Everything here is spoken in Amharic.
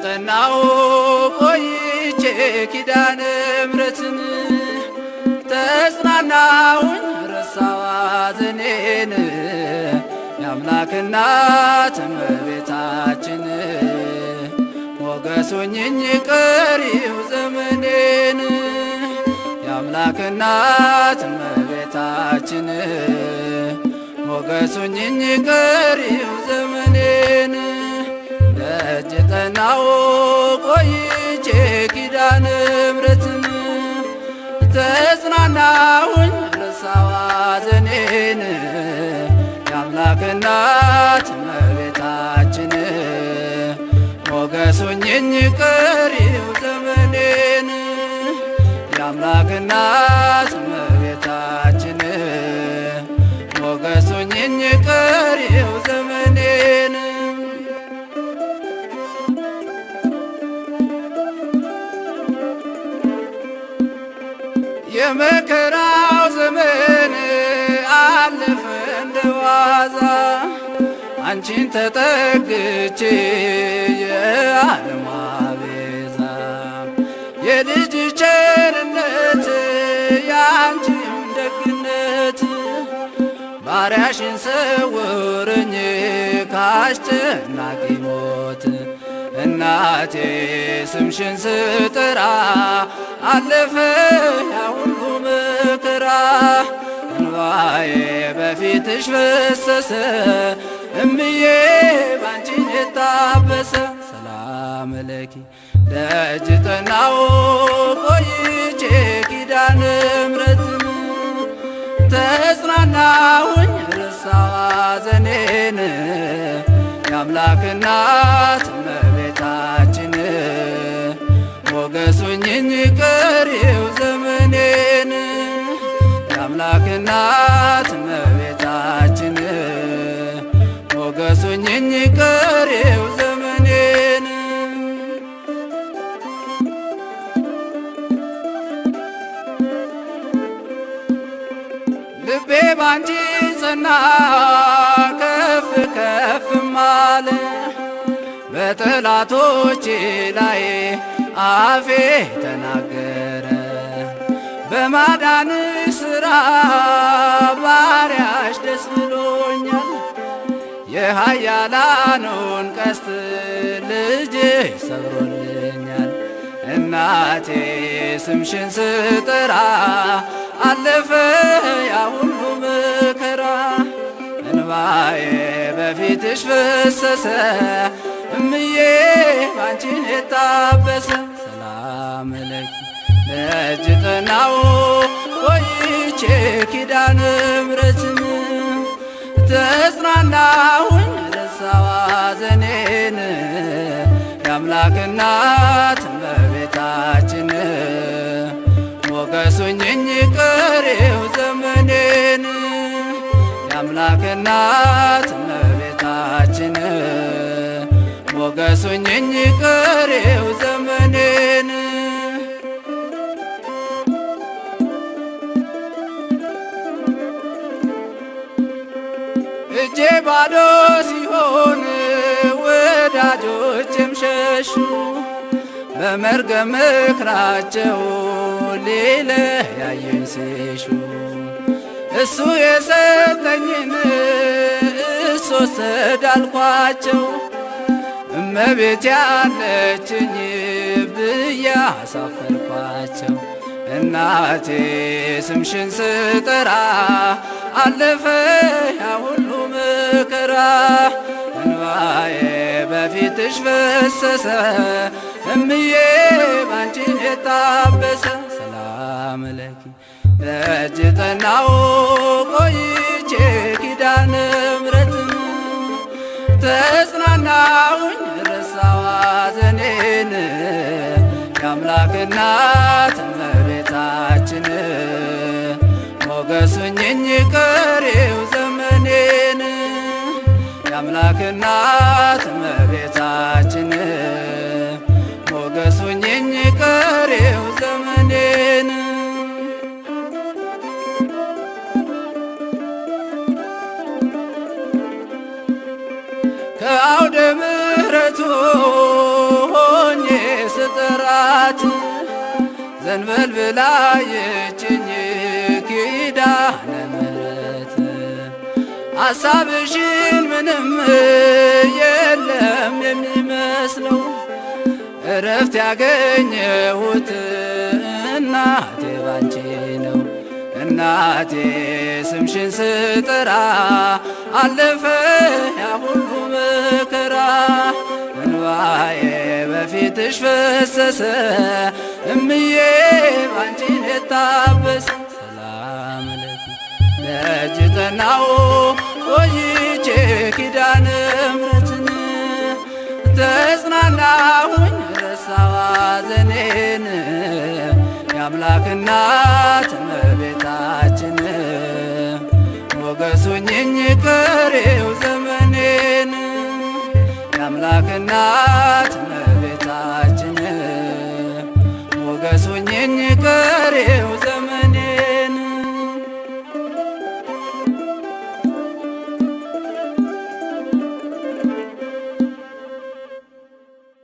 ጠናው ቆይቼ ኪዳነ ምሕረትን ተጽናናሁኝ ረሳዋ ሐዘኔን የአምላክ እናት እመቤታችን ሞገስ ሆኜኝ ቀሪው ዘመኔን የአምላክ እናት እመቤታችን ሞገስ ሆኜኝ ቀሪው ዘመኔን ደጅ ጠናው ቆይቼ ኪዳነ ምሕረትን ተጽናናሁኝ ረሳዋ ሐዘኔን የአምላክ እናት እመቤታችን ሞገስ ሆኜኝ ቀሪው ዘመኔን የአምላክ እናት እመቤታችን ሞገስ ሆኜኝ ቀሪው ዘመኔን የመከራው ዘመን አለፈ እንደዋዛ አንቺን ተጠግቼ የዓለሟ ቤዛ የልጅ ቸርነት የአንቺም ደግነት ባሪያሽን ሰውረኝ ካስጨናቂ ሞት እናቴ ስምሽን ስጠራ አለፈ ያ ሁሉ መከራ እንባዬ በፊትሽ ፈሰሰ እምዬ ባንቺን የታበሰ ሰላም ለኪ ደጅ ጠናው ቆይቼ ኪዳነ ምሕረትን ተጽናናሁኝ ረሳዋ ሐዘኔን የአምላክ እናት እመቤታችን ሞገስ ሆኜኝ ቀሪው ዘመኔን የአምላክ እናት እመቤታችን ሞገስ ሆኜኝ ቀሪው ዘመኔን ልቤ ባንቺ ጸና ከፍ ከፍም አለ በጠላቶቼ ላይ አፌ ተናገረ በማዳንሽ ሥራ ባሪያሽ ደስ ብሎኛል የኃያላኑን ቀስት ልጅሽ ሰብሮልኛል እናቴ ስምሽን ስጠራ አለፈ ያ ሁሉ መከራ እንባዬ በፊትሽ ፈሰሰ እምዬ ባንቺን የታበሰ ሰላም ለኪ ደጅ ጠናው ቆይቼ ኪዳነ ምሕረትን ተጽናናሁኝ ረሳዋ ሐዘኔን የአምላክ እናት እመቤታችን ሞገስ ሆኜኝ ቀሪው ዘመኔን የአምላክ እናት እመቤታችን ሞገስ ሆኜኝ ቀሪው ዘመኔን እጄ ባዶ ሲሆን ወዳጆቼም ሸሹ በመርገም ምክራቸው ሊለያዩኝ ሲሹ እሱ የሰጠኝን እሱ ወሰደ አልኳቸው እመቤት ያለችኝ ብዬ አሳፈርኳቸው እናቴ ስምሽን ስጠራ አለፈ ያ ሁሉ መከራ እንባዬ በፊትሽ ፈሰሰ እምዬ ባንቺን የታበሰ ሰላም ለኪ ደጅ ጠናው ቆይቼ ኪዳነ ምሕረትን ተጽናናሁኝ ረሳዋ ሐዘኔን የአምላክ እናት እመቤታችን ሞገስ ሆኜኝ ቀሪው ዘመኔን የአምላክ እናት እመቤታችን ሞገስ ሆኜኝ ቀሪው ዘመኔን ከአውደ ምሕረቱ አባት ዘንበል ብላ የችኝ ኪዳነ ምሕረት ሐሳብሽን ምንም የለም የሚመስለው እረፍት ያገኘሁት እናቴ ባንቺ ነው። እናቴ ስምሽን ስጠራ አለፈ ያ ሁሉ መከራ እንባዬ በፊትሽ ፈሰሰ እምዬ ባንቺን የታበሰ ሰላም ለኪ ደጅ ጠናሁ ቆይቼ ኪዳነ ምሕረትን ተጽናናሁኝ ረሳሁ ሐዘኔን የአምላክ እናት እመቤታችን ሞገስ ሁኚኝ ቀሪው ዘመኔን የአምላክ እናት እመቤታችን ሞገስ ሁኚኝ ቀሪው